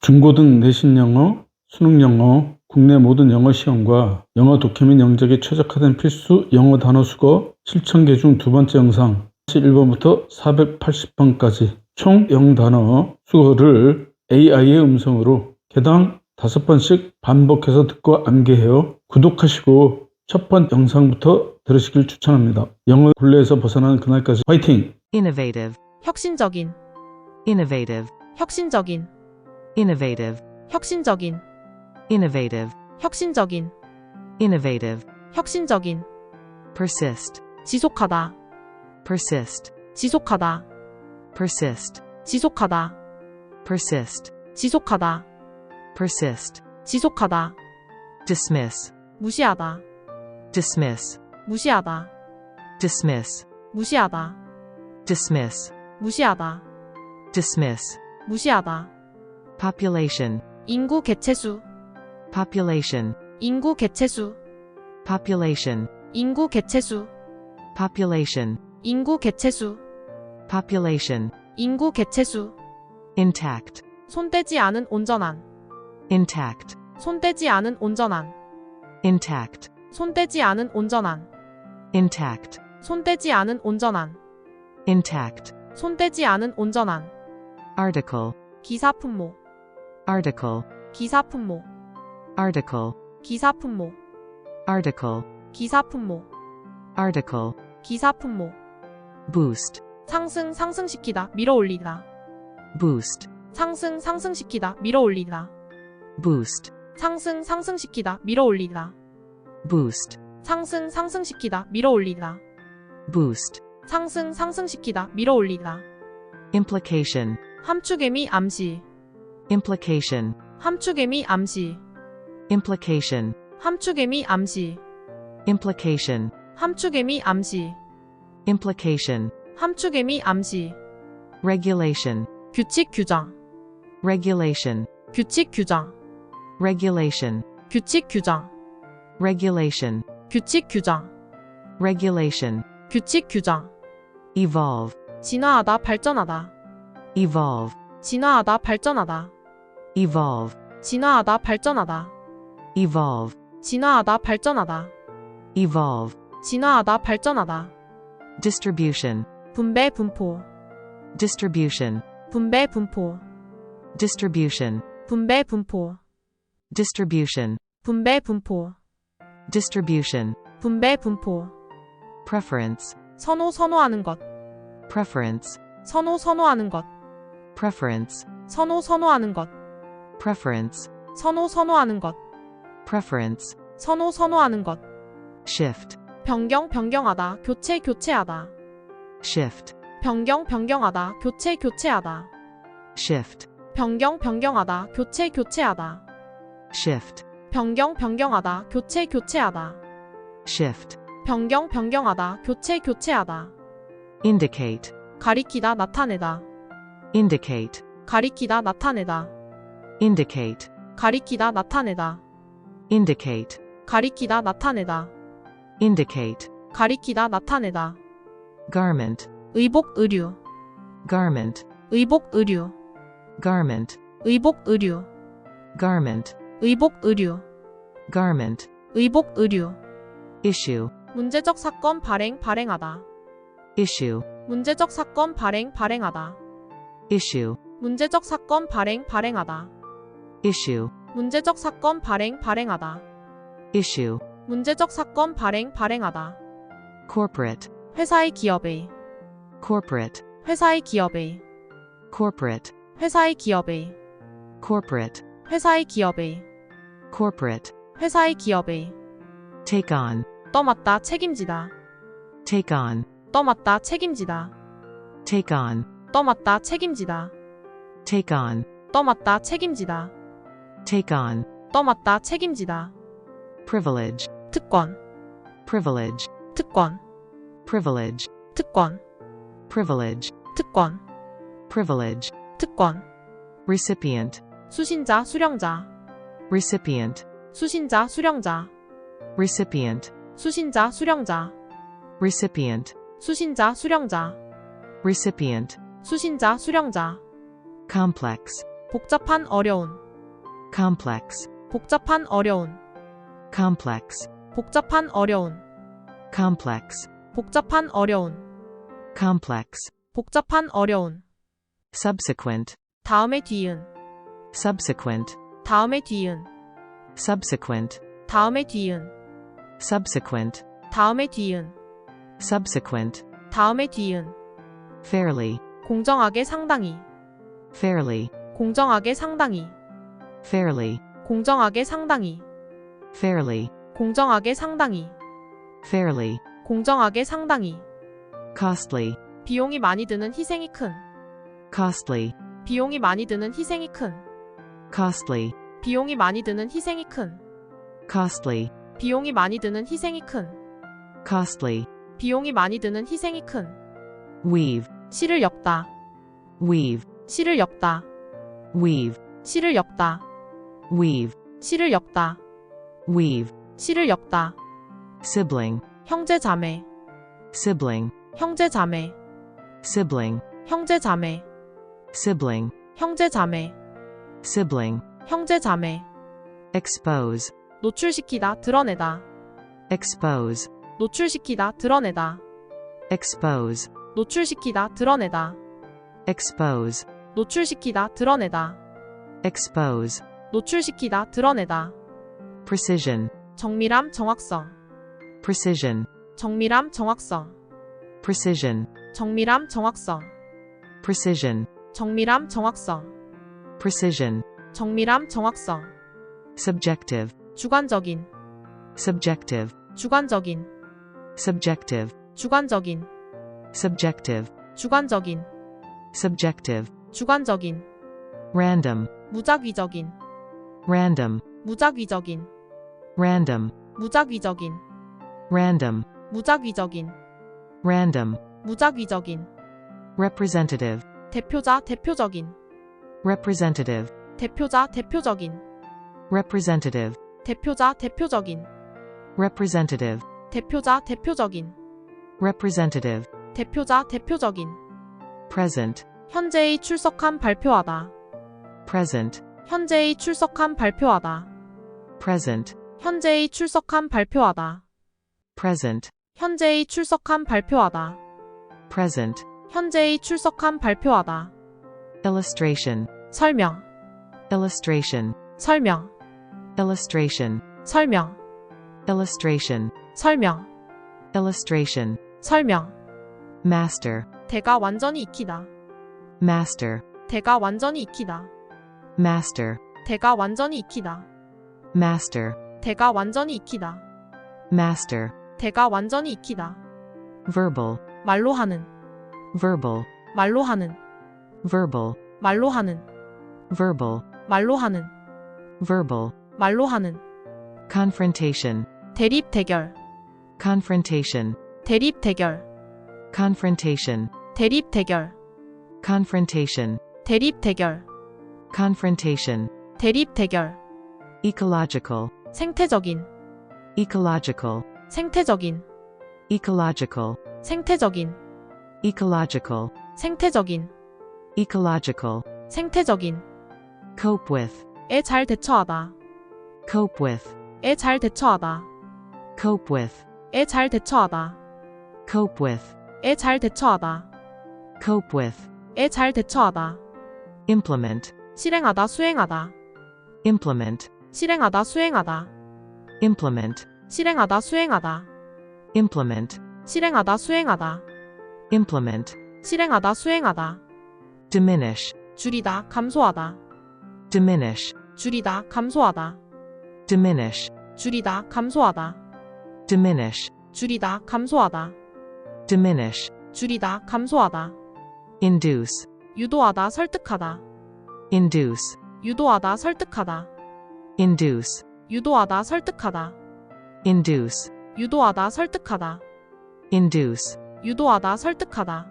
중고등 내신 영어, 수능 영어, 국내 모든 영어 시험과 영어 독해 및 영작에 최적화된 필수 영어 단어 수거 실천계 중 두 번째 영상 1번부터 480번까지 총 영단어 수거를 AI의 음성으로 개당 5번씩 반복해서 듣고 암기해요. 구독하시고 첫 번 영상부터 들으시길 추천합니다. 영어 굴레에서 벗어나는 그날까지 화이팅! innovative, 혁신적인, innovative, 혁신적인, innovative, 혁신적인, innovative, 혁신적인, innovative, 혁신적인, persist, 지속하다, persist, 지속하다, persist, 지속하다, persist, 지속하다, persist, 지속하다, dismiss, 무시하다, dismiss, 무시하다, dismiss, 무시하다, dismiss, 무시하다, dismiss, 무시하다, population, 인구 개체수, population, 인구 개체수, population, 인구 개체수, population, 인구 개체수, population, 인구 개체수, intact, 손대지 않은 온전한, intact, 손대지 않은 온전한, intact, 손대지 않은 온전한, intact, 손대지 않은 온전한, intact, 손대지 않은 온전한, article, 기사 품목, article, 기사 품목, article, 기사 품목, article, 기사 품목, article, 기사 품목, boost, 상승시키다, 밀어올리다, boost, 상승시키다, 밀어올리다, boost, 상승시키다, 밀어올리다, boost, 상승시키다, 밀어올리다, boost, 상승시키다, 밀어올리다, implication, 함축의미 암시, implication, 함축의미 암시, implication, 함축의미 암시, implication, 함축의미 암시, implication, 함축의미 암시, regulation, 규칙 규정, regulation, 규칙 규정, regulation, 규칙 규정, regulation, 규칙 규정, regulation, 규칙 규정, evolve, 진화하다, 발전하다, evolve, 진화하다, 발전하다, evolve, 진화하다, 발전하다, evolve, 진화하다, 발전하다, evolve, 진화하다, 발전하다, distribution, 분배, 분포, distribution, 분배, 분포, distribution, 분배, 분포, distribution, 분배, 분포, distribution, 분배, 분포, preference, 선호하는 것, preference, 선호하는 것, preference, 선호하는 것, preference, 선호하는 것, preference, 선호하는 것, shift, 변경하다, 교체하다, shift, 변경하다, 교체하다, shift, 변경하다, 교체하다, shift, 변경하다, 교체하다, shift, 변경하다, 교체하다, indicate, 가리키다, 나타내다, indicate, 가리키다, 나타내다, indicate, 가리키다, 나타내다, indicate, 가리키다, 나타내다, indicate, 가리키다, 나타내다, garment, 의복, 의류, garment, 의복, 의류, garment, 의복, 의류, garment, 의복, 의류, garment, 의복, 의류, issue, 문제적 사건 발행하다, issue, 문제적 사건 발행하다, issue, 문제적 사건 발행하다, issue, 문제적 사건 발행하다, issue, 문제적 사건 발행하다, corporate, 회사의 기업의, corporate, 회사의 기업의, corporate, 회사의 기업의, corporate, 회사의 기업의, corporate, 회사의 기업의, take on, 떠맡다, 책임지다, take on, 떠맡다, 책임지다, take on, 떠맡다, 책임지다, take on, 떠맡다, 책임지다, take on, 떠맡다, 책임지다, privilege, 특권, privilege, 특권, privilege, 특권, privilege, 특권, privilege, 특권, recipient, 수신자, 수령자, recipient, 수신자, 수령자, recipient, 수신자, 수령자, recipient, 수신자, 수령자, recipient, 수신자, 수령자, complex, 복잡한 어려운. complex, 복잡한 어려운. complex, 복잡한 어려운. complex, 복잡한 어려운. complex, 복잡한 어려운. subsequent, 다음에 뒤은. subsequent, 다음에 뒤은. subsequent, 다음에 뒤은. subsequent, 다음에 뒤은. subsequent, 다음에 뒤은. fairly, 공정하게 상당히. fairly, 공정하게 상당히. fairly, 공정하게 상당히. fairly, 공정하게 상당히. fairly, 공정하게 상당히. costly, 비용이 많이 드는 희생이 큰. costly, 비용이 많이 드는 희생이 큰. costly, 비용이 많이 드는 희생이 큰. costly, 비용이 많이 드는 희생이 큰. costly, 비용이 많이 드는 희생이 큰. weave, 실을 엮다. weave, 실을 엮다. weave, 실을 엮다. weave, 실을 엮다. weave, 실을 엮다. sibling, 형제 자매. sibling, 형제 자매. sibling, 형제 자매. sibling, 형제 자매. sibling, 형제 자매. expose, 노출시키다 드러내다. expose, 노출시키다 드러내다. expose, 노출시키다 드러내다. expose, 노출시키다 드러내다. expose, 노출시키다 드러내다. precision, 정밀함 정확성. precision, 정밀함 정확성. precision, 정밀함 정확성. precision, 정밀함 정확성. precision, 정밀함 정확성. subjective, 주관적인. subjective, 주관적인. subjective, 주관적인. subjective, 주관적인. subjective, 주관적인. random, 무작위적인. random, 무작위적인. random, 무작위적인. random, 무작위적인. random, 무작위적인. representative, 대표자 대표적인. representative, 대표자 대표적인. representative, 대표자 대표적인. representative, 대표자 대표적인. representative, 대표자 대표적인. present, 현재의 출석한 발표하다. present, 현재의 출석한 발표하다. present, 현재의 출석한 발표하다. present, 현재의 출석한 발표하다. present, 현재의 출석한 발표하다. illustration, 설명. illustration, 설명. illustration, 설명. illustration, 설명. illustration, 설명. master, 대가 완전히 익히다. master, 대가 완전히 익히다. master, 대가 완전히 익히다. master, 대가 완전히 익히다. master, 대가 완전히 익히다. verbal, 말로 하는. verbal, 말로 하는. verbal, 말로 하는. verbal, 말로 하는. verbal, 말로 하는. confrontation, 대립 대결. confrontation, 대립 대결. confrontation, 대립 대결. confrontation, 대립 대결. confrontation, 대립 대결. ecological, 생태적인. ecological, 생태적인. ecological, 생태적인. ecological, 생태적인. ecological, 생태적인. cope with, 에 잘 대처하다. cope with, 에 잘 대처하다. cope with, 에 잘 대처하다. cope with, 에 잘 대처하다. cope with, 에 잘 대처하다. implement, 실행하다 수행하다. implement, 실행하다 수행하다. implement, 실행하다 수행하다. implement, 실행하다 수행하다. implement, 실행하다 수행하다. diminish, 줄이다 감소하다. diminish, 줄이다 감소하다. diminish, 줄이다 감소하다. diminish, 줄이다 감소하다. diminish, 줄이다 감소하다. induce, 유도하다 설득하다. induce, 유도하다 설득하다. induce, 유도하다 설득하다. induce, 유도하다 설득하다. induce, 유도하다 설득하다.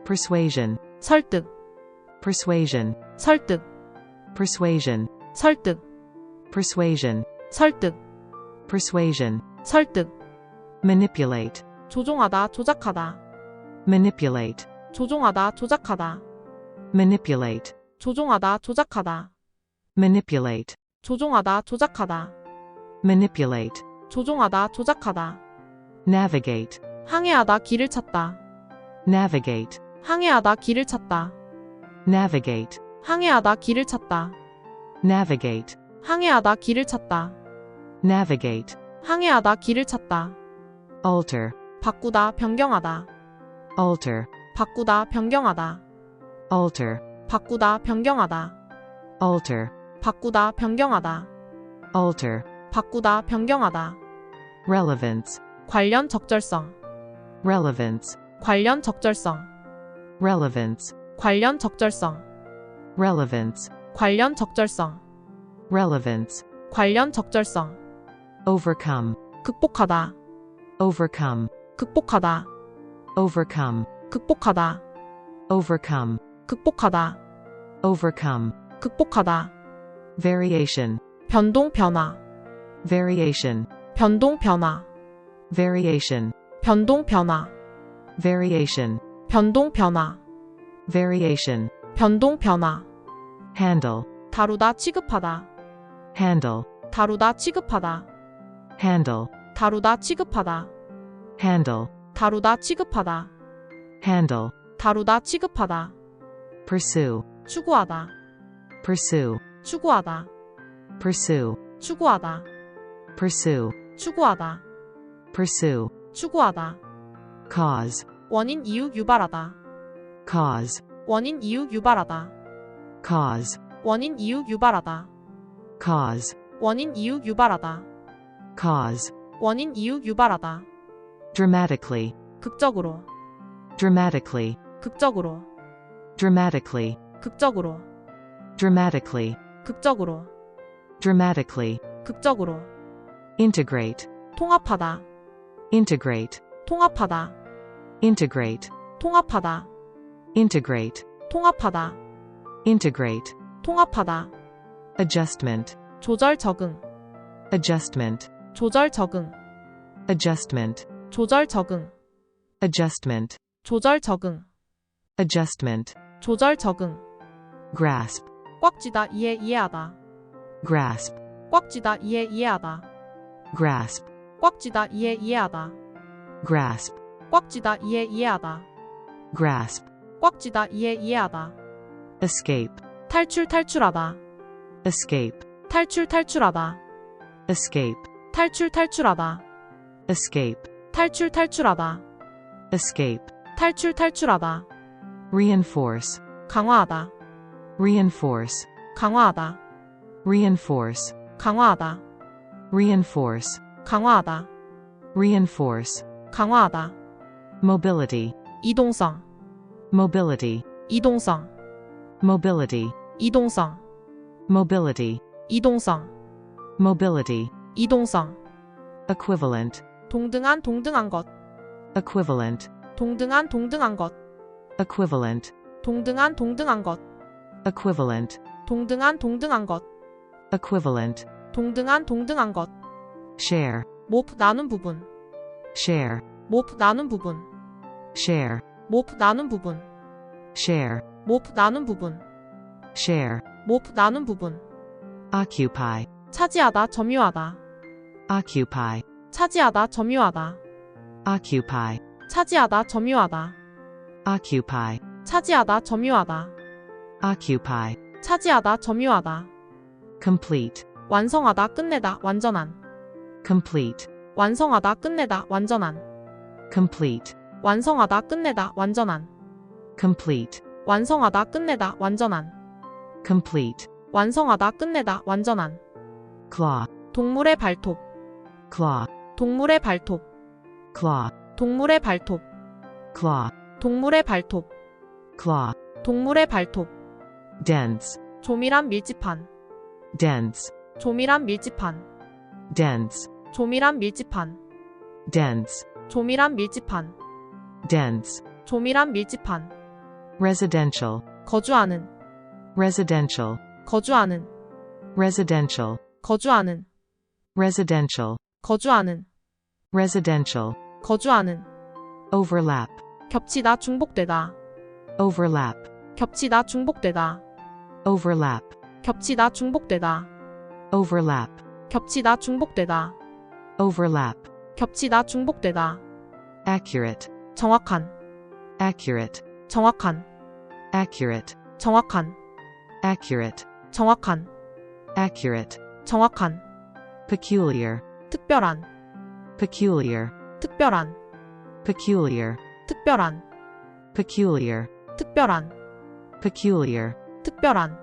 persuasion, 설득. persuasion, 설득. persuasion, 설득. persuasion, 설득. persuasion, 설득. manipulate, 조종하다 조작하다. manipulate, 조종하다 조작하다. manipulate, 조종하다, 조작하다. manipulate, 조종하다, 조작하다. manipulate, 조종하다, 조작하다. navigate, 항해하다, 길을 찾다. navigate, 항해하다, 길을 찾다. navigate, 항해하다, 길을 찾다. navigate, 항해하다, 길을 찾다. navigate, 항해하다, 길을 찾다. alter, 바꾸다, 변경하다. alter, 바꾸다, 변경하다. alter, 바꾸다, 변경하다. alter, 바꾸다, 변경하다. alter, 바꾸다, 변경하다. relevance, 관련 적절성. relevance, 관련 적절성. relevance, 관련 적절성. relevance, 관련 적절성. relevance, 관련 적절성. overcome, 극복하다. overcome, 극복하다. overcome, 극복하다. overcome, 극복하다. overcome, 극복하다. variation, 변동, 변화. variation, 변동, 변화. variation, 변동, 변화. variation, 변동, 변화. variation, 변동, 변화. handle, 다루다, 취급하다. handle, 다루다, 취급하다. handle, 다루다, 취급하다. handle, 다루다, 취급하다. handle, 다루다, 취급하다. pursue, 추구하다. pursue, 추구하다. pursue, 추구하다. pursue, 추구하다. pursue, 추구하다. cause, 원인, 이유, 유발하다. cause, 원인, 이유, 유발하다. cause, 원인, 이유, 유발하다. cause, 원인, 이유, 유발하다. cause, 원인, 이유, 유발하다. dramatically, 극적으로. dramatically, 극적으로. dramatically, 극적으로. dramatically, 극적으로. dramatically, 극적으로. integrate, 통합하다. integrate, 통합하다. integrate, 통합하다. integrate, 통합하다. integrate, 통합하다. adjustment, 조절, 적응. adjustment, 조절, 적응. adjustment, 조절, 적응. adjustment, 조절, 적응. adjustment, 조절, 적응. grasp, 꽉 쥐다, 이해하다. grasp, 꽉 쥐다, 이해하다. grasp, 꽉 쥐다, 이해하다. grasp, 꽉 쥐다, 이해하다. grasp, 꽉 쥐다, 이해하다. escape, 탈출, 탈출하다. escape, 탈출, 탈출하다. escape, 탈출, 탈출하다. escape, 탈출, 탈출하다. escape, 탈출, 탈출하다. reinforce, 강화하다. reinforce, 강화하다. reinforce, 강화하다. reinforce, 강화하다. reinforce, 강화하다. mobility, 이동성. mobility, 이동성. mobility, 이동성. mobility, 이동성. mobility, 이동성. equivalent, 동등한, 동등한 것. equivalent, 동등한, 동등한 것. equivalent, 동등한, 동등한 것. equivalent, 동등한, 동등한 것. equivalent, 동등한, 동등한 것. share, 모프 나눈 부분. share, 모프 나눈 부분. share, 모프 나눈 부분. share, 모프 나눈 부분. share, 모프 나눈 부분. occupy, 차지하다, 점유하다. occupy, 차지하다, 점유하다. occupy, 차지하다, 점유하다. occupy, 차지하다, 점유하다. occupy, 차지하다, 점유하다. complete, 완성하다, 끝내다, 완전한. complete, 완성하다, 끝내다, 완전한. complete, 완성하다, 끝내다, 완전한. complete, 완성하다, 끝내다, 완전한. complete, 완성하다, 끝내다, 완전한. claw, 동물의 발톱. claw, 동물의 발톱. claw, 동물의 발톱. claw, 동물의 발톱. claw, 동물의 발톱. dense, 조밀한 밀집판. dense, 조밀한 밀집판. dense, 조밀한 밀집판. dense, 조밀한 밀집판. dense, 조밀한 밀집판. residential, 거주하는. residential, 거주하는. residential, 거주하는. residential, 거주하는. residential, 거주하는. overlap, 겹치다, 중복되다. overlap, 겹치다, 중복되다. overlap, 겹치다 중복되다. overlap, 겹치다 중복되다. overlap, 겹치다 중복되다. accurate, 정확한. accurate, 정확한. accurate, 정확한. accurate, 정확한. accurate, 정확한. peculiar, 특별한. peculiar, 특별한. peculiar, 특별한. peculiar, 특별한. peculiar, 특별한.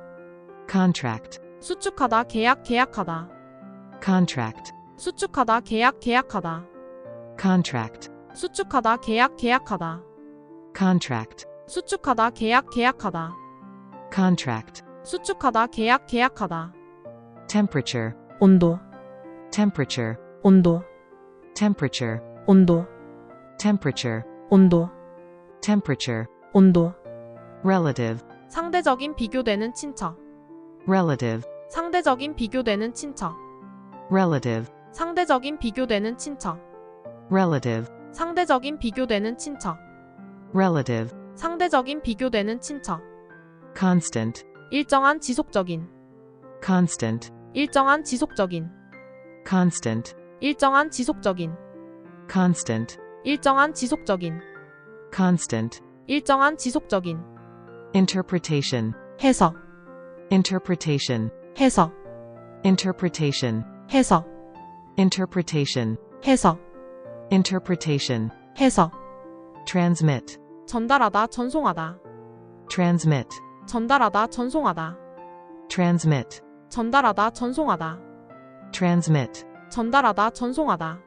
contract, 수축하다 계약 계약하다. contract, 수축하다 계약 계약하다. contract, 수축하다 계약 계약하다. contract, 수축하다 계약 계약하다. contract, 수축하다 계약 계약하다. temperature, 온도. temperature, 온도. temperature, 온도. temperature, 온도. temperature, 온도. relative, 상대적인 비교되는 친척. relative, 상대적인 비교되는 친척. relative, 상대적인 비교되는 친척. relative, 상대적인 비교되는 친척. relative, 상대적인 비교되는 친척. constant, 일정한 지속적인. constant, 일정한 지속적인. constant, 일정한 지속적인. constant, 일정한 지속적인. constant, 일정한 지속적인. interpretation, 해석. interpretation, 해석. interpretation, 해석. interpretation, 해석. interpretation, 해석. transmit, 전달하다 전송하다. transmit, 전달하다 전송하다. transmit, 전달하다 전송하다. transmit, 전달하다 전송하다.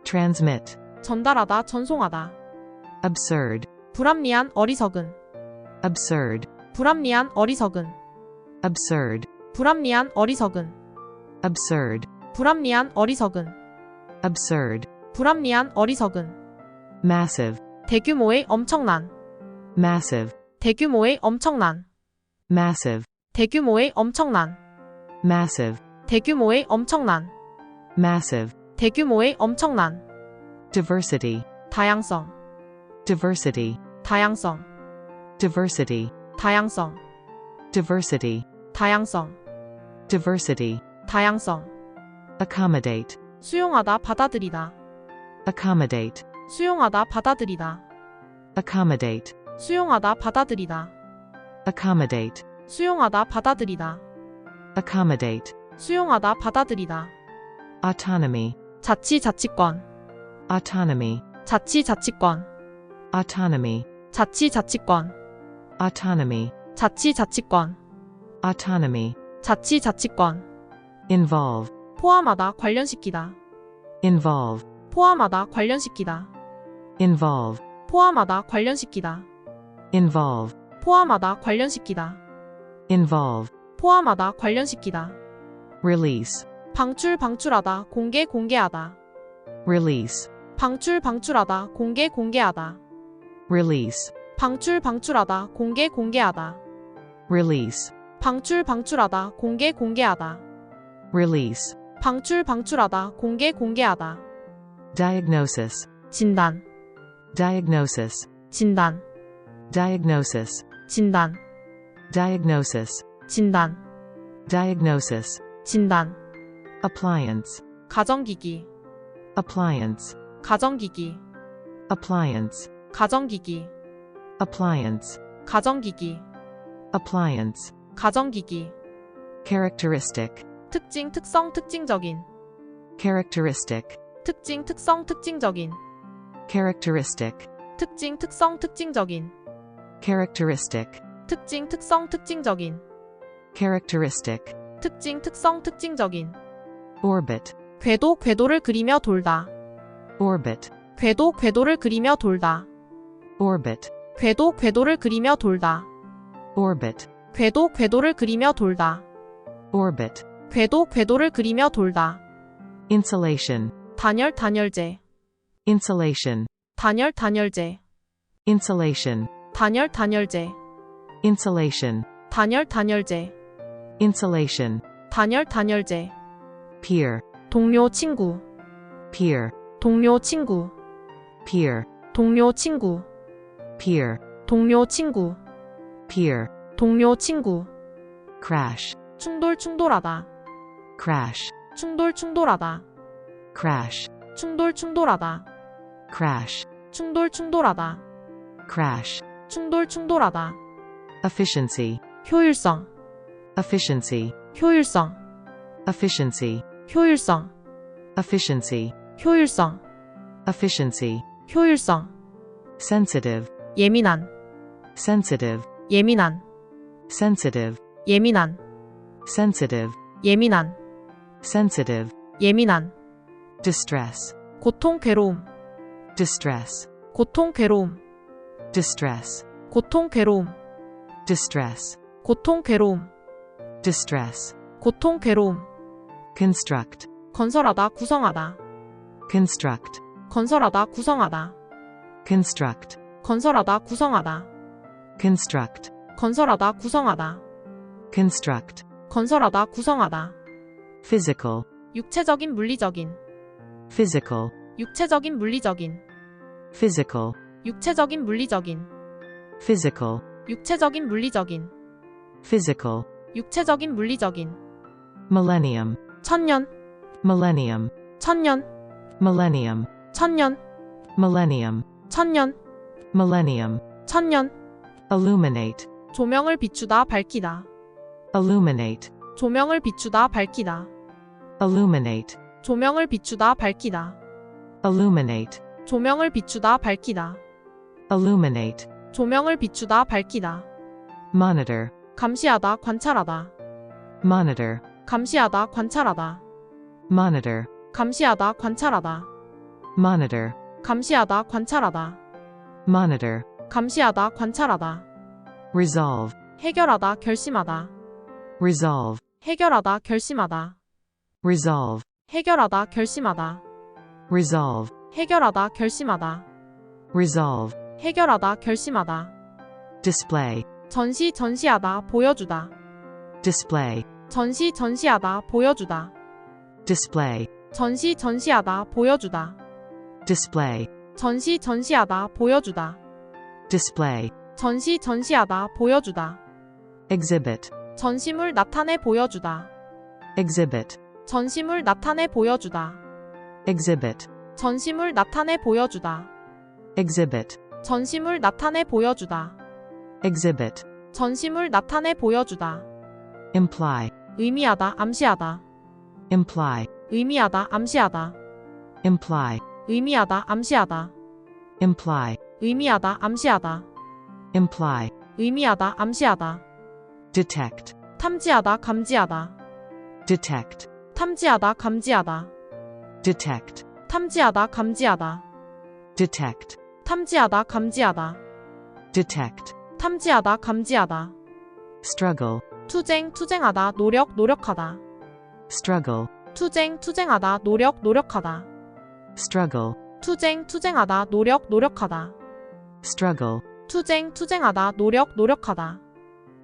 transmit, 전달하다 전송하다. absurd, 불합리한 어리석은. absurd, 불합리한 어리석은. absurd, 불합리한 어리석은. absurd, 불합리한 어리석은. absurd, 불합리한 어리석은. massive, 대규모의 엄청난. massive, 대규모의 엄청난. massive, 대규모의 엄청난. massive, 대규모의 엄청난. massive, 대규모의 엄청난. diversity, 다양성. diversity, 다양성. diversity, 다양성. diversity, 다양성. diversity, 다양성. accommodate, 수용하다 받아들이다. accommodate, 수용하다 받아들이다. accommodate, 수용하다 받아들이다. accommodate, 수용하다 받아들이다. accommodate, 수용하다 받아들이다. autonomy, 자치자치권. autonomy, 자치자치권. autonomy, 자치자치권. autonomy, 자치자치권. autonomy, 자치자치권. involve, 포함하다 관련시키다. involve, 포함하다 관련시키다. involve, 포함하다 관련시키다. involve, 포함하다 관련시키다. involve, 포함하다 관련시키다. release, 방출하다 공개하다. release, 방출하다 공개하다. release, 방출하다 공개하다. release, 방출하다 공개하다. release, 방출하다 공개하다. diagnosis, 진단. diagnosis, 진단. diagnosis, 진단. diagnosis, 진단. diagnosis, 진단. appliance, 가정기기. appliance, 가정기기. appliance, 가정기기. appliance, 가정기기. appliance, 가정기기. characteristic, 특징 특성 특징적인. characteristic, 특징 특성 특징적인. characteristic, 특징 특성 특징적인. characteristic, 특징 특성 특징적인. characteristic, 특징 특성 특징적인. orbit, 궤도를 그리며 돌다. orbit, 궤도를 그리며 돌다. orbit, 궤도를 그리며 돌다. orbit, 궤도를 그리며 돌다. orbit, 궤도를 그리며 돌다. insulation, 단열재. insulation, 단열재. insulation, 단열재. insulation, 단열재. insulation, 단열재. peer, 동료 친구. peer, 동료 친구. peer, 동료 친구. peer, 동료 친구. peer, 동료 친구. crash, 충돌하다, crash, 충돌하다, crash, 충돌하다, crash, 충돌하다, crash, 충돌하다, efficiency, 효율성, efficiency, 효율성, efficiency, 효율성, efficiency, 효율성, efficiency, 효율성, sensitive, 예민한, sensitive, 예민한, sensitive, 예민한, sensitive, 예민한, sensitive, 예민한, distress, 고통 괴로움, distress, 고통 괴로움, distress, 고통 괴로움, distress, 고통 괴로움, distress, 고통 괴로움, construct, 건설하다 구성하다, construct, 건설하다 구성하다, construct, 건설하다 구성하다, construct, 건설하다 구성하다, construct, 건설하다 구성하다, physical, 육체적인 물리적인, physical, 육체적인 물리적인, physical, 육체적인 물리적인, physical, 육체적인 물리적인, physical, 육체적인 물리적인, millennium, 천년, millennium, 천년, millennium, 천년, millennium, 천년, millennium, 천년, illuminate, 조명을 비추다 밝히다, illuminate, 조명을 비추다 밝히다, illuminate, 조명을 비추다 밝히다, illuminate, 조명을 비추다 밝히다, illuminate, 조명을 비추다 밝히다, monitor, 감시하다 관찰하다, monitor, 감시하다 관찰하다, monitor, 감시하다 관찰하다, monitor, 감시하다 관찰하다, monitor, 감시하다 관찰하다, resolve, 해결하다 결심하다, resolve, 해결하다 결심하다, resolve, 해결하다 결심하다, resolve, 해결하다 결심하다, resolve, 해결하다 결심하다, display, 전시하다 보여주다, display, 전시하다 보여주다, display, 전시하다 보여주다, display, 전시하다 보여주다, display, 전시하다 보여주다, exhibit, 전시물 나타내 보여주다, exhibit, 전시물 나타내 보여주다, exhibit, 전시물 나타내 보여주다, exhibit, 전시물 나타내 보여주다, exhibit, 전시물 나타내 보여주다, imply, 의미하다 암시하다, imply, 의미하다 암시하다, imply, 의미하다 암시하다, imply, 의미하다 암시하다, imply, 의미하다 암시하다, detect, 탐지하다 감지하다, detect, 탐지하다 감지하다, detect, 탐지하다 감지하다, detect, 탐지하다 감지하다, detect, 탐지하다 감지하다, struggle, 투쟁하다 노력하다, struggle, 투쟁하다 노력하다, struggle, 투쟁하다 노력하다, struggle, 투쟁하다 노력하다,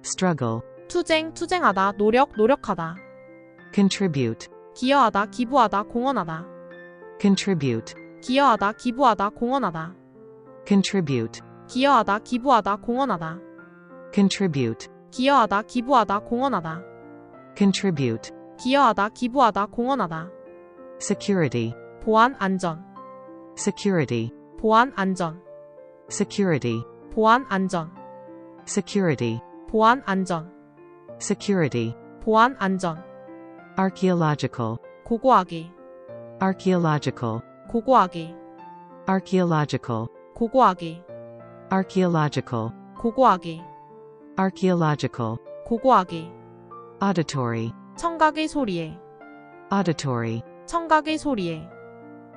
struggle, 투쟁하다 노력하다, contribute, 기여하다 기부하다 공헌하다, contribute, 기여하다 기부하다 공헌하다, contribute, 기여하다 기부하다 공헌하다, contribute, 기여하다 기부하다 공헌하다, contribute, 기여하다 기부하다 공헌하다, security, 보안 안전, security, 보안 안전, security, 보안 안전, security, 보안 안전, security, 보안 안전, archaeological, 고고하게, archaeological, 고고하게, archaeological, 고고하게, archaeological, 고고하게, archaeological, 고고하게, auditory, 청각의 소리에, auditory, 청각의 소리에,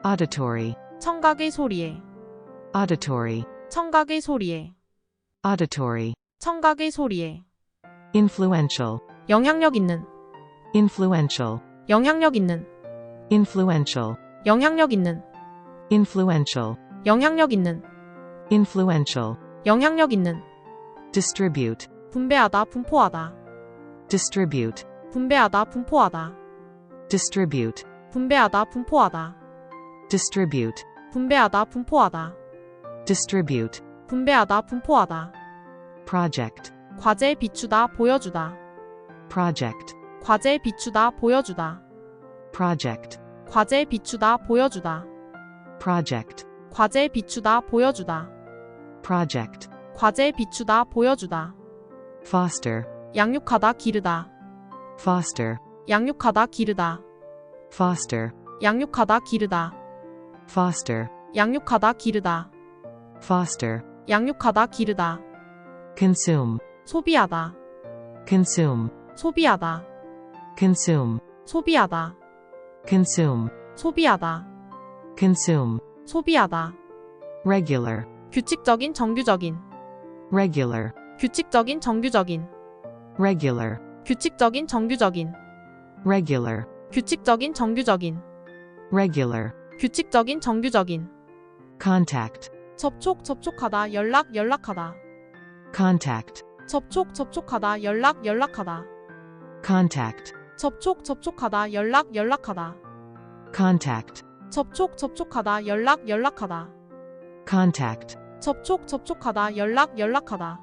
auditory, 청각의 소리에, auditory, 청각의 소리에, auditory, 청각의 소리에, influential, 영향력 있는, influential, 영향력 있는, influential, 영향력 있는, influential, 영향력 있는, influential, 영향력 있는, distribute, 분배하다 분포하다, distribute, 분배하다 분포하다, distribute, 분배하다 분포하다, distribute, 분배하다 분포하다, distribute, 분배하다 분포하다, project, 과제 비추다 보여주다, project, 과제에 비추다, 보여주다. project, 과제에 비추다, 보여주다. project, 과제에 비추다, 보여주다. project, 과제에 비추다, 보여주다. foster, 양육하다, 기르다. foster, 양육하다, 기르다. foster, 양육하다, 기르다. foster, 양육하다, 기르다. foster, 양육하다, 기르다. consume, 소비하다. consume, 소비하다. consume, 소비하다. consume, 소비하다. consume, 소비하다. regular, 규칙적인, 정규적인. regular, 규칙적인, 정규적인. regular, 규칙적인, 정규적인. regular, 규칙적인, 정규적인. regular, 규칙적인, 정규적인. contact, 접촉, 접촉하다, 연락, 연락하다. contact, 접촉, 접촉하다, 연락, 연락하다. contact, 접촉, 접촉하다, 연락, 연락하다. contact, 접촉, 접촉하다, 연락, 연락하다. contact, 접촉, 접촉하다, 연락, 연락하다.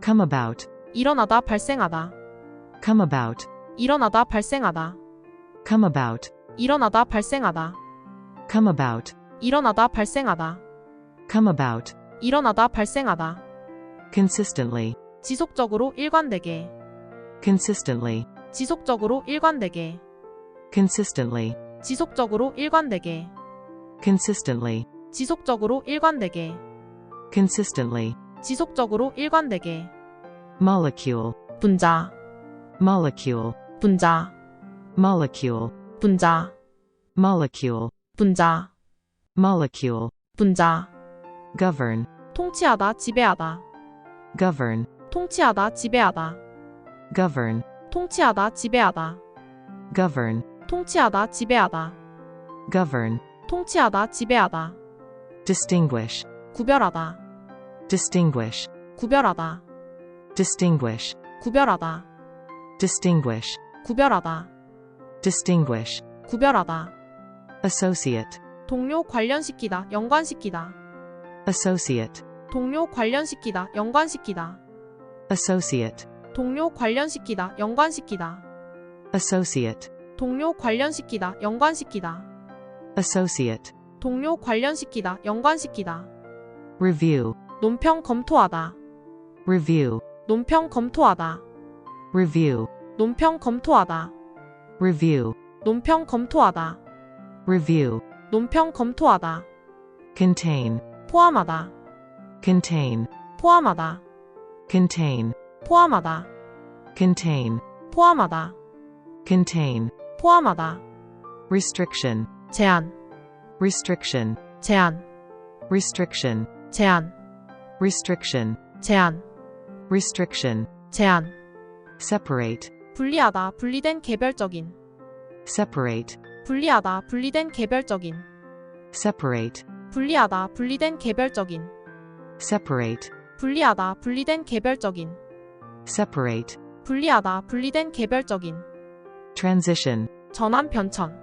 come about, 일어나다, 발생하다. come about, 일어나다, 발생하다. come about, 일어나다, 발생하다. come about, 일어나다, 발생하다. come about, 일어나다, 발생하다. consistently, 지속적으로, 일관되게. consistently, 지속적으로, 일관되게. consistently, 지속적으로, 일관되게. consistently, 지속적으로, 일관되게. consistently, 지속적으로, 일관되게. molecule, 분자, molecule, 분자, molecule, 분자, molecule, 분자, molecule, 분자. govern, 통치하다, 지배하다. govern, 통치하다, 지배하다. govern, 통치하다, 지배하다. govern, 통치하다, 지배하다. govern, 통치하다, 지배하다. distinguish, 구별하다, distinguish, 구별하다. distinguish, 구별하다, distinguish, 구별하다. distinguish, 구별하다. associate, 동료 관련시키다, 연관시키다. associate, 동료 관련시키다, 연관시키다. associate, 동료 관련시키다, 연관시키다. associate, 동료 관련시키다, 연관시키다. associate, 동료 관련시키다, 연관시키다. review, 논평 검토하다. review, 논평 검토하다. review, 논평 검토하다. review, 논평 검토하다. review, 논평 검토하다. contain, 포함하다. contain, 포함하다. contain, 포함하다. contain, 포함하다. contain, 포함하다. restriction, 제한, restriction, 제한, restriction, 제한, restriction, 제한, restriction, 제한. separate, 분리하다, 분리된 개별적인. separate, 분리하다, 분리된 개별적인. separate, 분리하다, 분리된 개별적인. separate, 분리하다, 분리된 개별적인. separate, 분리하다, 분리된 개별적인. transition, 전환 변천,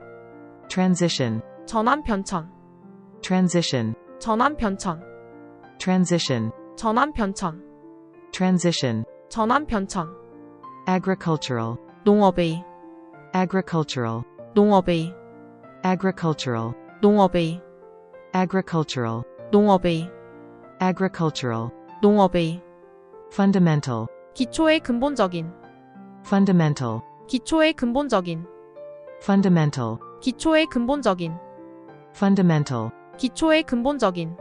transition, 전환 변천, transition, 전환 변천, transition, 전환 변천, transition, 전환 변천. agricultural, 농업의, agricultural, 농업의, agricultural, 농업의, agricultural, 농업의, agricultural, 농업의. fundamental, 기초의 근본적인, fundamental, 기초의 근본적인, fundamental, 기초의 근본적인, fundamental, 기초의 근본적인,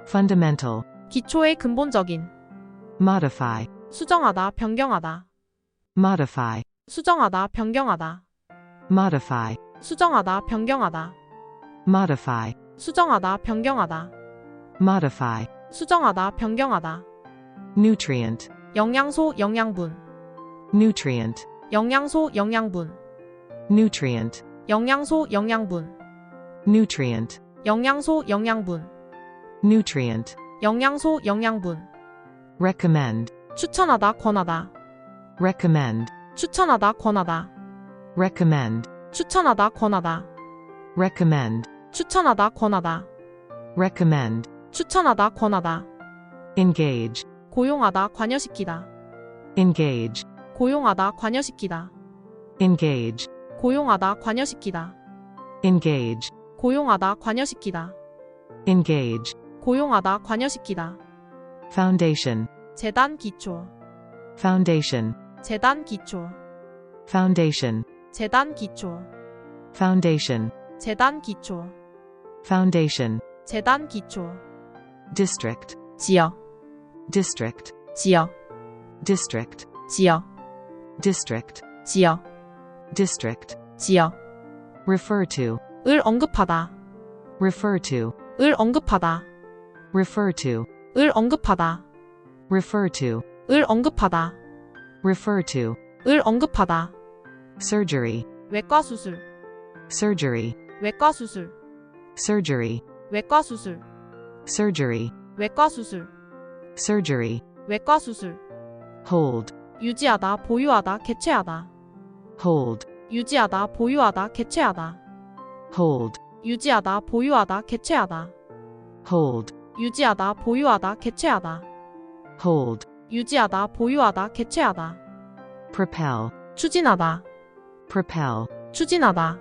fundamental, 기초의 근본적인. modify, 수정하다, 변경하다. modify, 수정하다, 변경하다. modify, 수정하다, 변경하다. modify, 수정하다, 변경하다. modify, 수정하다, 변경하다. nutrient, 영양소, 영양분. nutrient, 영양소, 영양분. nutrient, 영양소, 영양분. nutrient, 영양소, 영양분. nutrient, 영양소, 영양분. recommend, 추천하다, 권하다. recommend, 추천하다, 권하다. recommend, 추천하다, 권하다. recommend, 추천하다, 권하다. recommend, 추천하다, 권하다. engage, 고용하다, 관여시키다. engage, 고용하다, 관여시키다. engage, 고용하다, 관여시키다. engage, 고용하다, 관여시키다. engage, 고용하다, 관여시키다. foundation, 재단 기초. foundation, 재단 기초. foundation, 재단 기초. foundation, 재단 기초. foundation, 재단 기초. district, 지역. district, 지역. district, 지역. district, 지역. district, 지역. refer to, 을 언급하다. refer to, 을 언급하다. refer to, 을 언급하다. refer to, 을 언급하다. refer to, 을 언급하다. surgery, 외과 수술. surgery, 외과 수술. surgery, 외과 수술. surgery, 외과 수술. surgery, 외과 수술. hold, 유지하다, 보유하다, 개최하다. hold, 유지하다, 보유하다, 개최하다. hold, 유지하다, 보유하다, 개최하다. hold, 유지하다, 보유하다, 개최하다. hold, 유지하다, 보유하다, 개최하다. propel, 추진하다. propel, 추진하다.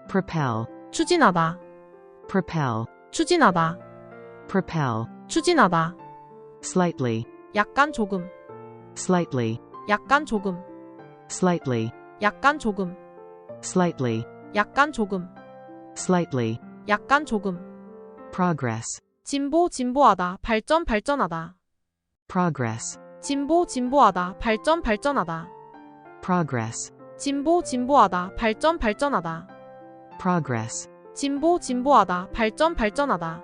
propel, 추진하다. propel, 추진하다. propel, 추진하다. slightly, 약간 조금. slightly, 약간 조금. slightly, 약간 조금. slightly, 약간 조금. slightly, 약간 조금. progress, 진보, 진보하다, 발전, 발전하다. progress, 진보, 진보하다, 발전, 발전하다. progress, 진보, 진보하다, 발전, 발전하다. progress, 진보, 진보하다, 발전, 발전하다.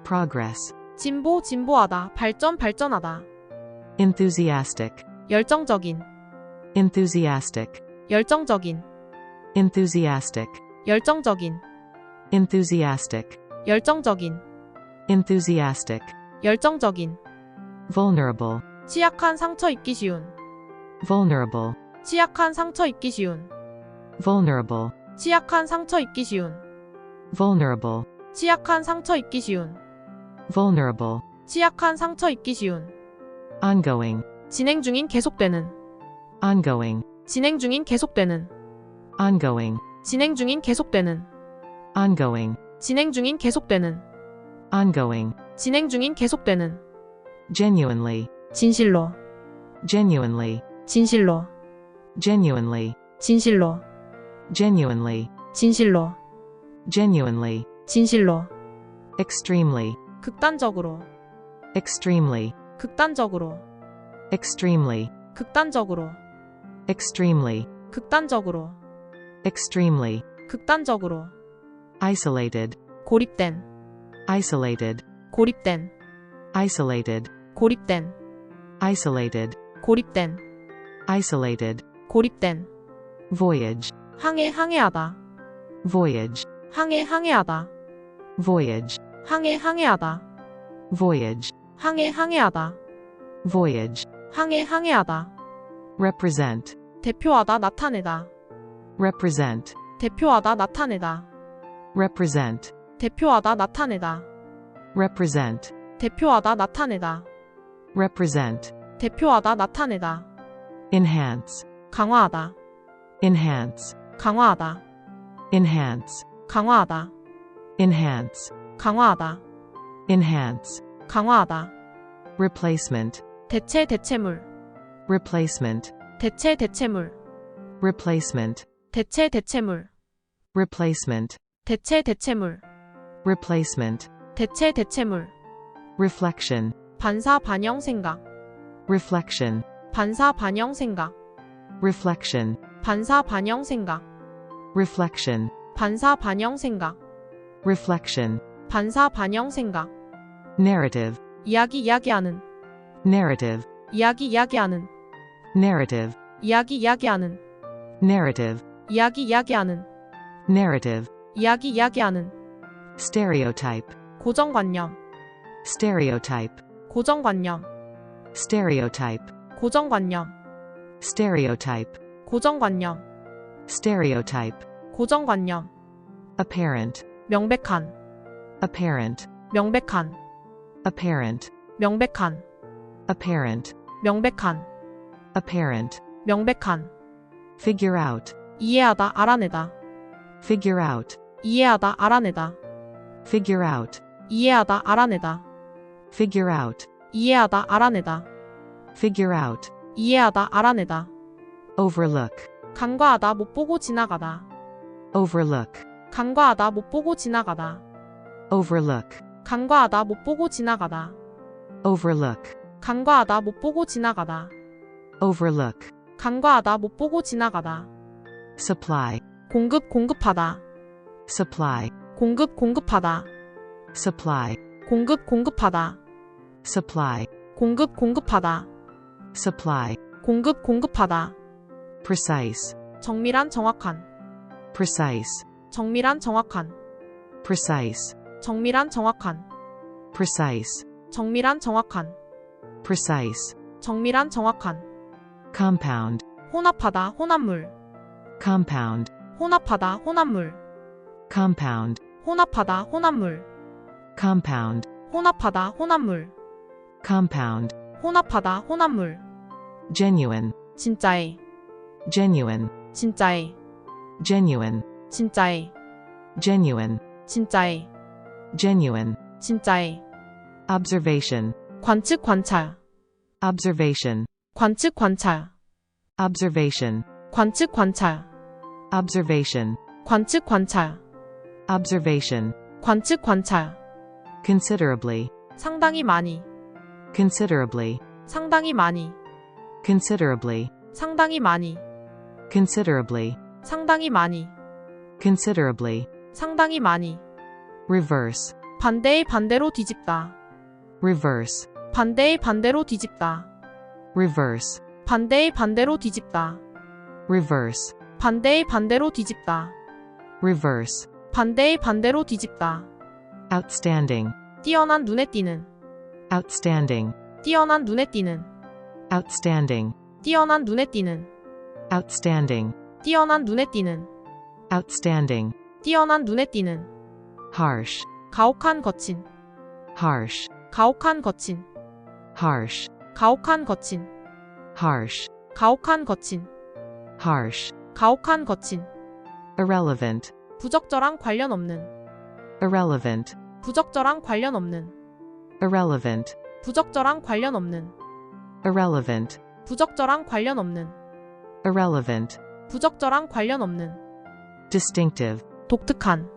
progress, 진보, 진보하다, 발전, 발전하다. enthusiastic, 열정적인. enthusiastic, 열정적인. enthusiastic, 열정적인. enthusiastic, 열정적인. enthusiastic, 열정적인. vulnerable, 취약한 상처 입기 쉬운. vulnerable, 취약한 상처 입기 쉬운. vulnerable, 취약한 상처 입기 쉬운. vulnerable, 취약한 상처 입기 쉬운. vulnerable, 취약한 상처 입기 쉬운. ongoing, 진행 중인 계속되는. ongoing, 진행 중인 계속되는. ongoing, 진행 중인 계속되는. ongoing, 진행 중인 계속되는. ongoing, 진행 중인 계속되는. genuinely, 진실로. genuinely, 진실로. genuinely, 진실로. genuinely, 진실로. genuinely, 진실로. extremely, 극단적으로. extremely, 극단적으로. extremely, 극단적으로. extremely, 극단적으로. extremely, 극단적으로. isolated, 고립된. isolated, 고립된. isolated, 고립된. isolated, 고립된. isolated, 고립된. voyage, 항해, 항해하다. voyage, 항해, 항해하다. voyage, 항해, 항해하다. voyage, 항해, 항해하다. voyage, 항해, 항해하다. represent, 대표하다, 나타내다. represent, 대표하다, 나타내다. represent, 대표하다, 나타내다. represent, 대표하다, 나타내다. represent, 대표하다, 나타내다. enhance, 강화하다. enhance, 강화하다. enhance, 강화하다. enhance, 강화하다. enhance, 강화하다. replacement, 대체, 대체물. replacement, 대체, 대체물. replacement, 대체, 대체물. replacement, 대체, 대체물. replacement, 대체, 대체물. reflection, 반사, 반영, 생각. reflection, 반사, 반영, 생각. reflection, 반사, 반영, 생각. reflection, 반사, 반영, 생각. reflection, 반사, 반영, 생각. narrative, 이야기, 이야기하는. narrative, 이야기, 이야기하는. narrative, 이야기, 이야기하는. narrative, 이야기, 이야기하는. narrative, 이야기, 이야기하는. stereotype, 고정관념. stereotype, 고정관념. stereotype, 고정관념. stereotype, 고정관념. stereotype, 고정관념. apparent, 명백한. apparent, 명백한. apparent, 명백한. apparent, 명백한. apparent, 명백한, figure out, 이해하다, 알아내다, figure out, 이해하다, 알아내다, figure out, 이해하다, 알아내다, figure out, 이해하다, 알아내다, figure out, 이해하다, 알아내다, overlook, 간과하다, 못 보고 지나가다, overlook, 간과하다, 못 보고 지나가다, overlook, 간과하다, 못 보고 지나가다, overlook, 간과하다, 못 보고 지나가다, overlook, 간과하다, 못 보고 지나가다, supply, 공급하다, supply, 공급하다, supply, 공급하다, supply, 공급하다, supply, 공급하다, precise, 정밀한, 정확한, precise, 정밀한, 정확한, precise, 정밀한, 정확한, precise, 정밀한, 정확한, precise, 정밀한, 정확한, compound, 혼합하다, 혼합물, compound, 혼합하다, 혼합물, compound, 혼합하다, 혼합물, compound, 혼합하다, 혼합물, compound, 혼합하다, 혼합물, genuine, 진짜에, genuine, 진짜에, genuine, 진짜에, genuine, 진짜에, genuine, 진짜에, observation, 관측, 관찰, observation, 관측, 관찰, observation, 관측, 관찰, observation, 관측, 관찰, observation, 관측, 관찰, considerably, 상당히 많이, considerably, 상당히 많이, considerably, 상당히 많이, considerably, 상당히 많이, considerably, 상당히 많이, reverse, 반대의 반대로 뒤집다, reverse, 반대의 반대로 뒤집다, reverse, 반대의 반대로 뒤집다, reverse, 반대의 반대로 뒤집다, reverse, 반대의 반대로 뒤집다, outstanding, 뛰어난, 눈에 띄는, outstanding, 뛰어난, 눈에 띄는, outstanding, 뛰어난, 눈에 띄는, outstanding, 뛰어난, 눈에 띄는, outstanding, 뛰어난, 눈에 띄는, harsh, 가혹한, 거친, harsh, 가혹한, 거친, harsh, 가혹한, 거친, harsh, 가혹한, 거친, harsh, 가혹한, 거친, irrelevant, 부적절한, 관련 없는, irrelevant, 부적절한, 관련 없는, irrelevant, 부적절한, 관련 없는, irrelevant, 부적절한, 관련 없는, irrelevant, 부적절한, 관련 없는, distinctive, 독특한,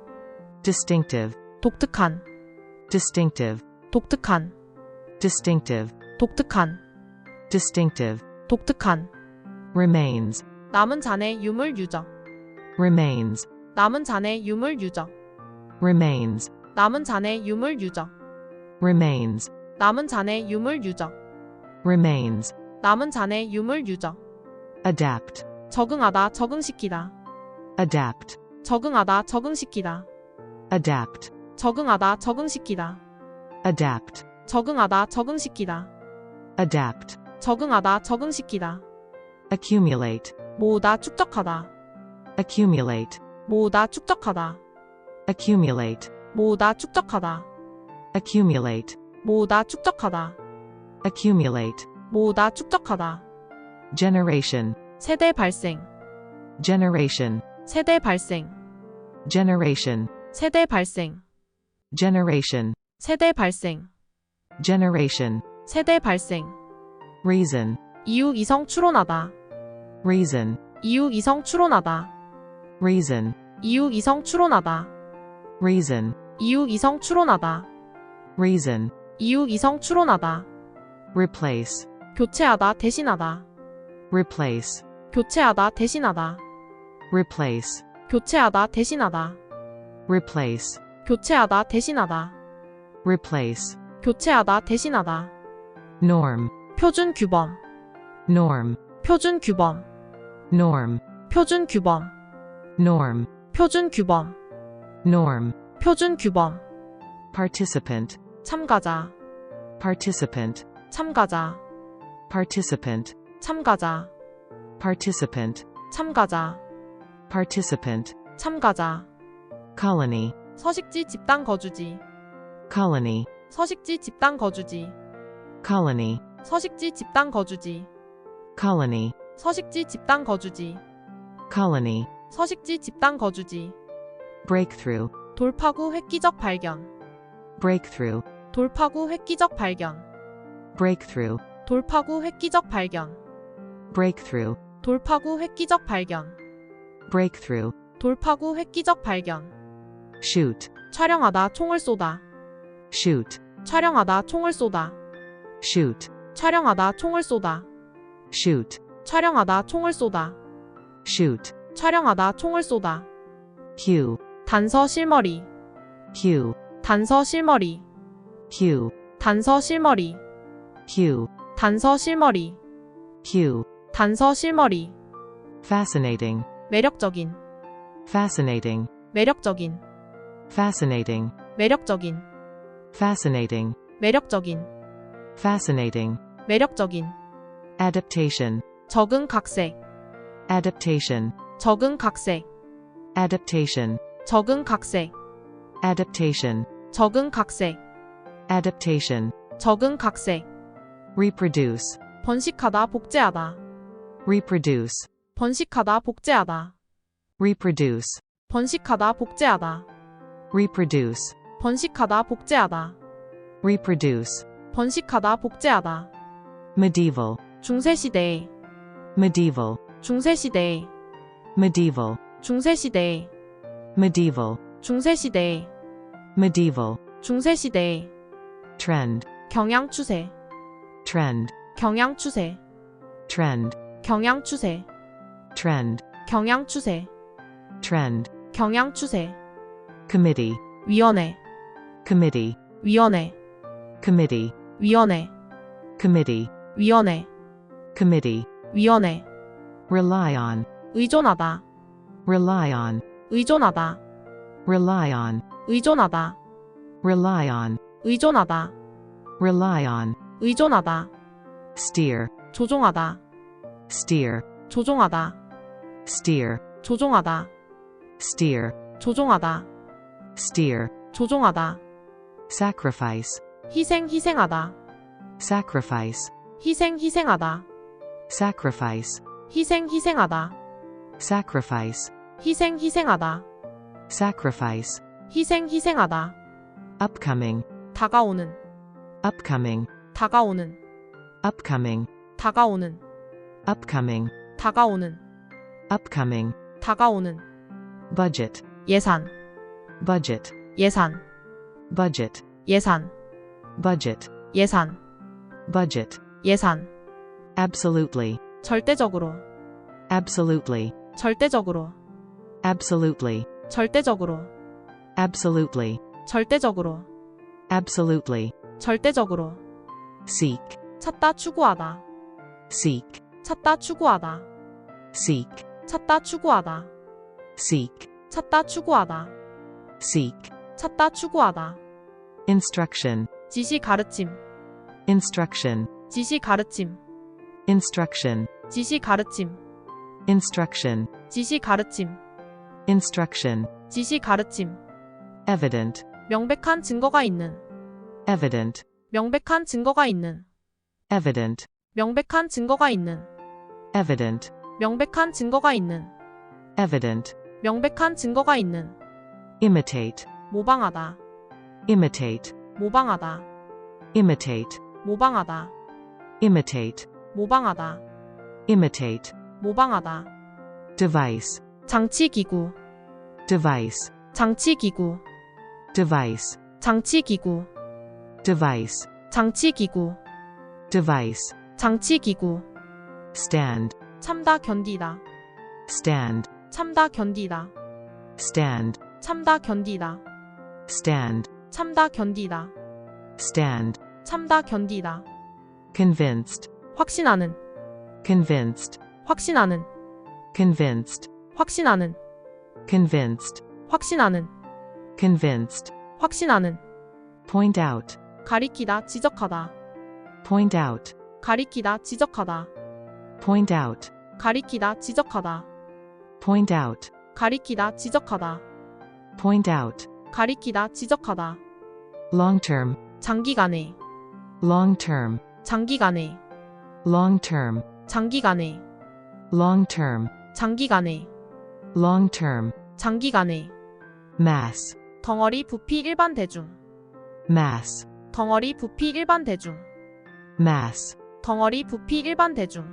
distinctive, 독특한, distinctive, 독특한, distinctive, 독특한, distinctive, 독특한, remains, 남은 잔해, 유물, 유적, remains, 남은 잔해, 유물, 유적, remains, 남은 잔해, 유물, 유적, remains, 남은 잔해, 유물, 유적, remains, 남은 잔해, 유물, 유적, adapt, 적응하다, 적응시키다, adapt, 적응하다, 적응시키다, adapt, 적응하다, 적응시키다, adapt, 적응하다, 적응시키다, adapt, 적응하다, 적응시키다, accumulate, 모으다, 축적하다, accumulate, 모으다, 축적하다, accumulate, 모으다, 축적하다, accumulate, 모으다, 축적하다, accumulate, 모으다, 축적하다, generation, 세대 발생, generation, 세대 발생, generation, 세대 발생, generation, 세대 발생, generation, 세대 발생, reason, 이유, 이성, 추론하다, reason, 이유, 이성, 추론하다, reason, 이유, 이성, 추론하다, reason, 이유, 이성, 추론하다, reason, 이유, 이성, 추론하다, replace, 교체하다, 대신하다, replace, 교체하다, 대신하다, replace, 교체하다, 대신하다, replace, 교체하다, 대신하다, replace, 교체하다, 대신하다, norm, 표준 규범, norm, 표준 규범, norm, 표준 규범, norm, 표준 규범, norm, 표준 규범, participant, 참가자, participant, 참가자, participant, 참가자, participant, 참가자, participant, 참가자, colony, 서식지, 집단 거주지, colony, 서식지, 집단 거주지, colony, 서식지, 집단 거주지, colony, 서식지 집단 거주지. colony, 서식지 집단 거주지. breakthrough, 돌파구 획기적 발견. breakthrough, 돌파구 획기적 발견. breakthrough, 돌파구 획기적 발견. breakthrough, 돌파구 획기적 발견. breakthrough, 돌파구 획기적 발견. shoot, 촬영하다 총을 쏘다. shoot, 촬영하다 총을 쏘다. shoot, 촬영하다 총을 쏘다. shoot, 촬영하다 총을 쏘다. shoot, 촬영하다 총을 쏘다. hue, 단서 실머리. hue, 단서 실머리. hue, 단서 실머리. hue, 단서 실머리. hue, 단서 실머리. fascinating, 매력적인. fascinating, 매력적인. fascinating, 매력적인. fascinating, 매력적인. fascinating, 매력적인. adaptation, 적응 각색. adaptation, 적응 각색. adaptation, 적응 각색. adaptation, 적응 각색. adaptation, 적응 각색. reproduce, 번식하다 복제하다. reproduce, 번식하다 복제하다. reproduce, 번식하다 복제하다. reproduce, 번식하다 복제하다. reproduce, 번식하다 복제하다. medieval, 중세시대. medieval, 중세시대. medieval, 중세시대. medieval, 중세시대. medieval, 중세시대. trend, 경향 추세. trend, 경향 추세. trend, 경향 추세. trend, 경향 추세. trend, 경향 추세. committee, 위원회. committee, 위원회. committee, 위원회. committee, 위원회. committee, 위원회. rely on, 의존하다. rely on, 의존하다. rely on, 의존하다. rely on, 의존하다. rely on, 의존하다. steer, 조종하다. steer, 조종하다. steer, 조종하다. steer, 조종하다. steer, 조종하다. sacrifice, 희생하다. sacrifice, 희생하다. sacrifice, 희생하다. sacrifice, 희생하다. sacrifice, 희생하다. upcoming, 다가오는. upcoming, 다가오는. upcoming, 다가오는. upcoming, 다가오는. upcoming, 다가오는. budget, 예산. budget, 예산. budget, 예산. budget, 예산. budget, 예산. absolutely, 절대적으로. absolutely, 절대적으로. absolutely, 절대적으로. absolutely, 절대적으로. absolutely, 절대적으로. seek, 찾다 추구하다. seek, 찾다 추구하다. seek, 찾다 추구하다. seek, 찾다 추구하다. seek, 찾다 추구하다. instruction, 지시 가르침. instruction, 지시 가르침. instruction, 지시 가르침. instruction, 지시 가르침. instruction, 지시 가르침. evident, 명백한 증거가 있는. evident, 명백한 증거가 있는. evident, 명백한 증거가 있는. evident, 명백한 증거가 있는. evident, 명백한 증거가 있는. imitate, 모방하다. imitate, 모방하다. imitate, 모방하다. imitate, 모방하다. imitate, 모방하다. device, 장치기구. device, 장치기구. device, 장치기구. device, 장치기구. device, 장치기구. stand, 참다 견디다. stand, 참다 견디다. stand, 참다 견디다. stand, 참다 견디다. stand, 참다 견디다. convinced, 확신하는. convinced, 확신하는. convinced, 확신하는. convinced, 확신하는. convinced, 확신하는. point out, 가리키다 지적하다. point out, 가리키다 지적하다. point out, 가리키다 지적하다. point out, 가리키다 지적하다. point out, 가리키다 지적하다. long term, 장기간에. long term, 장기간에. long term, 장기간에. long term, 장기간에, long term, 장기간에, mass, 덩어리 부피 일반 대중, mass, 덩어리 부피 일반 대중, mass, 덩어리 부피 일반 대중,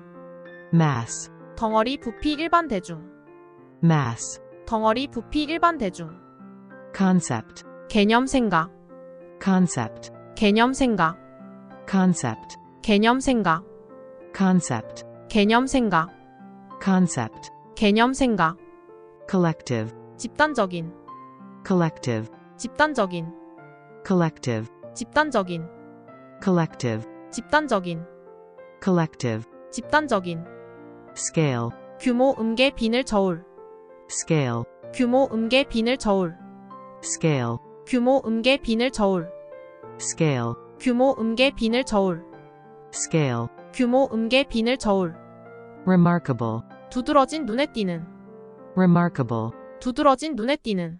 mass, 덩어리 부피 일반 대중, mass, 덩어리 부피 일반 대중, concept, 개념 생각, concept, 개념 생각, concept, 개념 생각, concept, 개념 생각, concept, 개념 생각, collective, 집단적인, collective, 집단적인, collective, 집단적인, collective, 집단적인, collective, 집단적인, scale, 규모 음계 비늘 저울, scale, 규모 음계 비늘 저울, scale, 규모 음계 비늘 저울, scale, 규모 음계 비늘 저울, scale, 규모 음계 비늘 저울, remarkable, 두드러진 눈에 띄는, remarkable, 두드러진 눈에 띄는,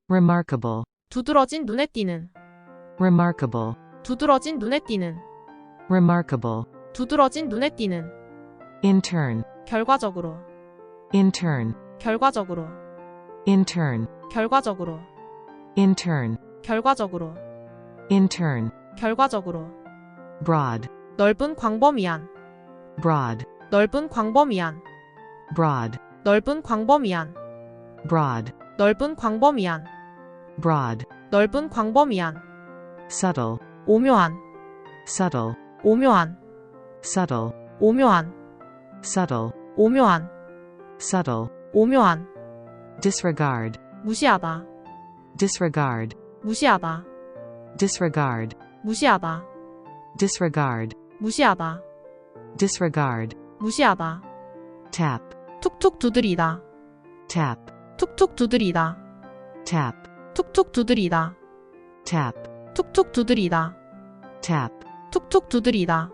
remarkable, 두드러진 눈에 띄는, remarkable, 두드러진 눈에 띄는, remarkable, 두드러진 눈에 띄는, in turn, 결과적으로, in turn, 결과적으로, in turn, 결과적으로, in turn, 결과적으로, in turn, 결과적으로, broad, 넓은 광범위한, broad, 넓은 광범위한, broad, 넓은 광범위한, broad, 넓은 광범위한, broad, 넓은 광범위한, subtle, 오묘한, subtle, 오묘한, subtle, 오묘한, subtle, 오묘한, subtle, 오묘한, disregard, 무시하다, disregard, 무시하다, disregard, 무시하다, disregard, 무시하다, disregard, 무시하다, tap, 툭툭 두드리다, tap, 툭툭 두드리다, tap, 툭툭 두드리다, tap, 툭툭 두드리다, tap, 툭툭 두드리다,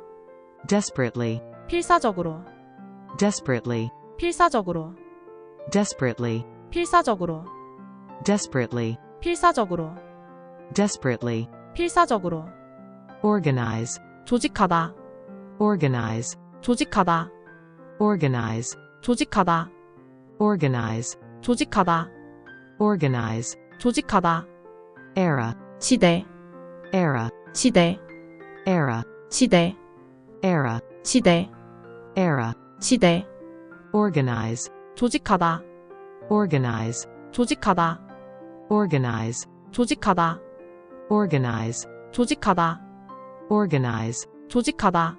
desperately, 필사적으로, desperately, 필사적으로, desperately, 필사적으로, desperately, 필사적으로, desperately, 필사적으로, organize, 조직하다, organize, 조직하다, organize, 조직하다, organize, 조직하다, organize, 조직하다, era, 시대, era, 시대, era, 시대, era, 시대, era, 시대, organize, 조직하다, organize, 조직하다, organize, 조직하다, organize, 조직하다, organize, 조직하다,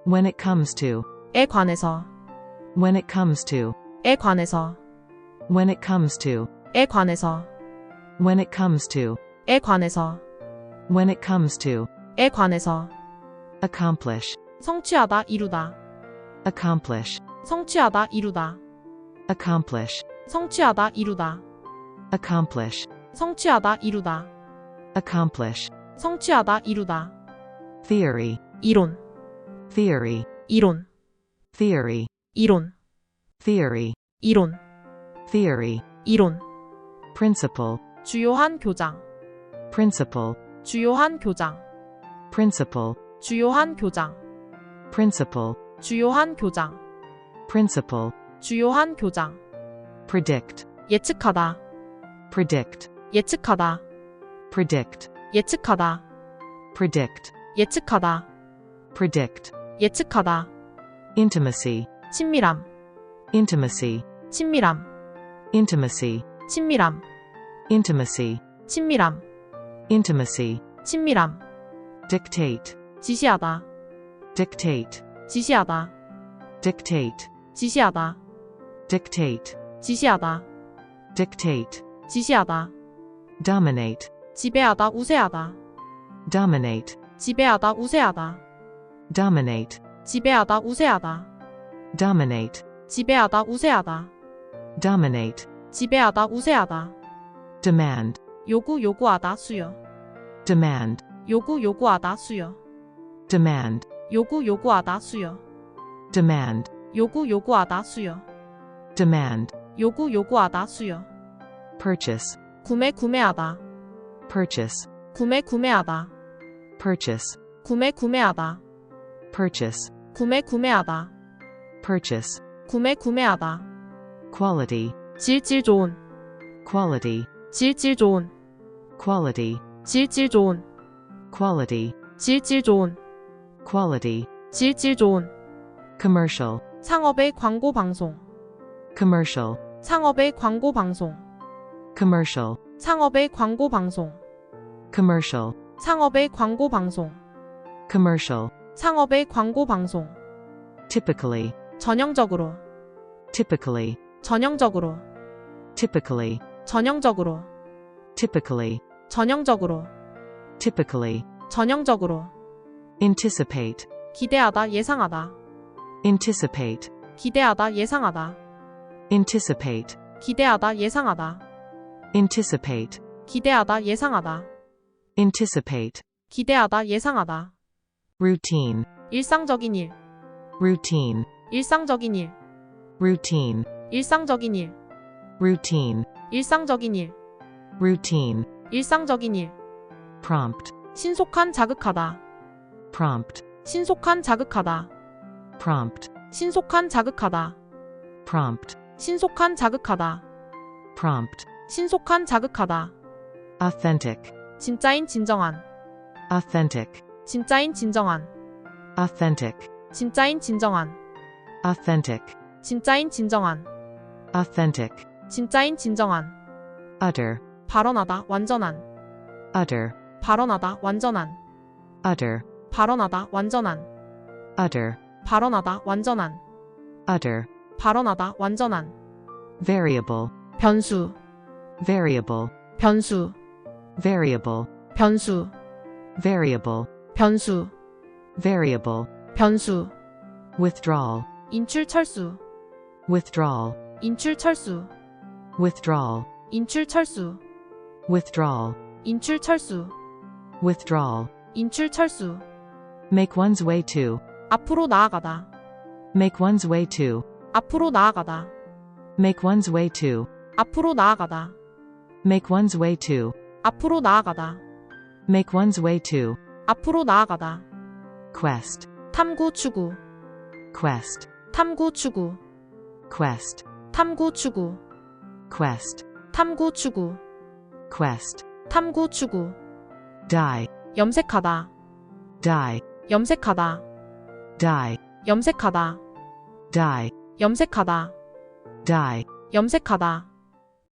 when it comes to, 에 관해서, when it comes to, 에 관해서, when it comes to, 에 관해서, when it comes to, 에 관해서, when it comes to, 에 관해서, accomplish, 성취하다, 이루다, accomplish, 성취하다, 이루다, accomplish, 성취하다, 이루다, accomplish, 성취하다, 이루다, accomplish, 성취하다, 이루다, theory, 이론, theory, 이론, theory, 이론, theory, 이론, theory, 이론, principle, 주요한 교장, principle, 주요한 교장, principle, 주요한 교장, principle, 주요한 교장, principle, 주요한 교장, predict, 예측하다, predict, 예측하다, predict, 예측하다, predict, 예측하다, predict, 예측하다, intimacy, 친밀함, intimacy, 친밀함, intimacy, 친밀함, intimacy, 친밀함, intimacy, 친밀함, dictate, 지시하다, dictate, 지시하다, dictate, 지시하다, dictate, 지시하다, dictate, 지시하다, dominate, 지배하다, 우세하다, dominate, 지배하다, 우세하다, dominate, 지배하다, 우세하다, dominate, 지배하다, 우세하다, dominate, 지배하다, 우세하다, demand, 요구, 요구하다, 수요, demand, 요구, 요구하다, 수요, demand, 요구, 요구하다, 수요, demand, 요구, 요구하다, 수요, demand, 요구, 요구하다, 수요, purchase, 구매, 구매하다, purchase, 구매, 구매하다, purchase, 구매, 구매하다, purchase, 구매, 구매하다, purchase, 구매하다. quality, 질 좋은. quality, 질 좋은. quality, 질 좋은. quality, 질 좋은. quality, 질 좋은. commercial, 상업의 광고 방송. commercial, 상업의 광고 방송. commercial, 상업의 광고 방송. commercial, 상업의 광고 방송. commercial, 상업의 광고 방송. typically, 전형적으로. typically, 전형적으로. typically, 전형적으로. typically, 전형적으로. typically, 전형적으로. anticipate, 기대하다 예상하다. anticipate, 기대하다 예상하다. anticipate, 기대하다 예상하다. anticipate, 기대하다 예상하다. anticipate, 기대하다 예상하다. routine, 일상적인 일. routine, 일상적인 일. routine, 일상적인 일. routine, 일상적인 일. routine, 일상적인 일. prompt, 신속한 자극하다. prompt, 신속한 자극하다. prompt, 신속한 자극하다. prompt, 신속한 자극하다. prompt, 신속한 자극하다. authentic, 진짜인 진정한. authentic, 진짜인 진정한. authentic, 진짜인 진정한. authentic, 진짜인 진정한. authentic, 진짜인 진정한. utter, 발언하다 완전한. utter, 발언하다 완전한. utter, 발언하다 완전한. utter, 발언하다 완전한. utter, 발언하다 완전한. variable, 변수. variable, 변수. variable, 변수. variable, 변수. variable, 변수. withdrawal, 인출 철수. withdrawal, 인출 철수. withdrawal, 인출 철수. withdrawal, 인출 철수. withdrawal, 인출 철수. make one's way to, 앞으로 나아가다. make one's way to, 앞으로 나아가다. make one's way to, 앞으로 나아가다. make one's way to, 앞으로 나아가다. make one's way to, 앞으로 나아가다. quest, 탐구 추구. quest, 탐구 추구. quest, 탐구 추구. quest, 탐구 추구. quest, 탐구 추구. die, 염색하다. die, 염색하다. die, 염색하다. die, 염색하다. die, 염색하다.